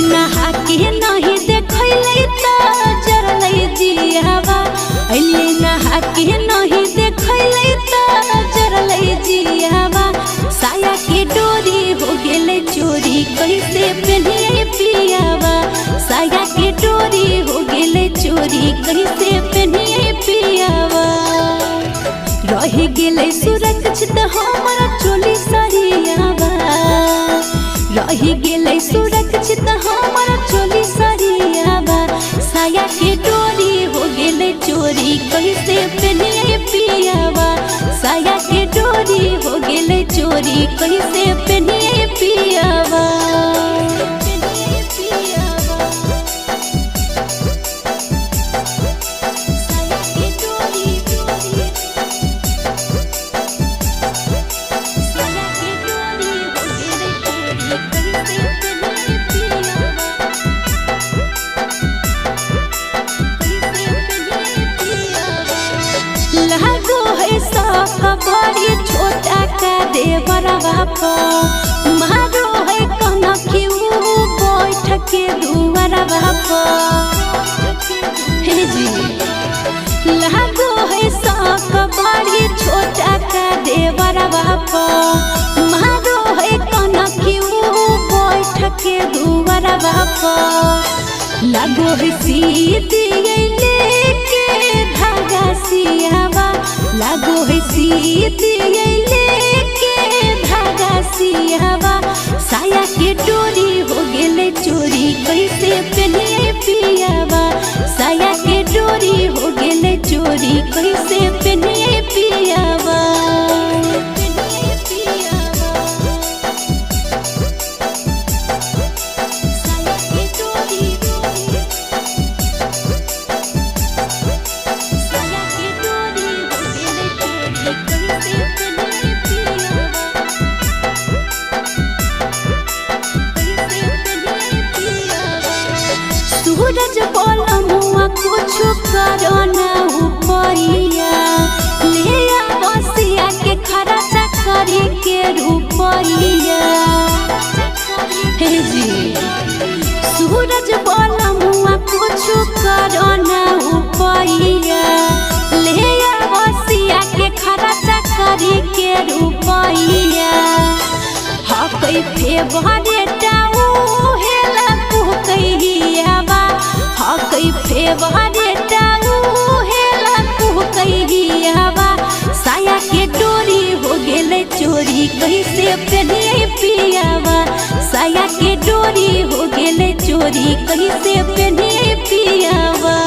नहीं देखले त जरले जियावा अइले नहा के नहीं देखले त जरले जियावा साया के डोरी हो गेले चोरी कैसे पहनिए पियावा साया के डोरी हो गेले चोरी कैसे पहनिए पियावा रह गेले सुरक्षित हमर चोली सरियावा रह गेले सुरक्षित हमर चोली सरियावा साया के डोरी हो गेले चोरी कैसे पहनिए पियावा साया के डोरी हो गेले चोरी कैसे पहनिए पियावा बड़ी छोटा का देवरा बापा मारो है कहना क्यों बैठ के दुआरा बापा हे जी लागो है साफ बड़ी छोटा का देवरा बापा मारो है कहना क्यों बैठ के दुआरा बापा लागो है सीधी लेके धागा सियावा लागो है सीधी लेके धागा सियावा साया के डोरी हो गेले चोरी कैसे पहनिए पियावा साया के डोरी हो गेले चोरी कैसे पहनिए पियावा सूरज बोला मुआ कुछ करो ना उपरिया ले बसिया के खर्चा करे के रुपरिया हे जी सूरज बोला मुआ कुछ करो ना उपरिया ले बसिया के खर्चा करे के रुपरिया हकै फेवरे टाऊ हेला कुहकैयावा हकै फेवरे टाऊ हेला कुहकैयावा साया के डोरी हो गेले चोरी कैसे पहनिए पियावा साया के डोरी हो गेले चोरी कैसे पहनिए पियावा।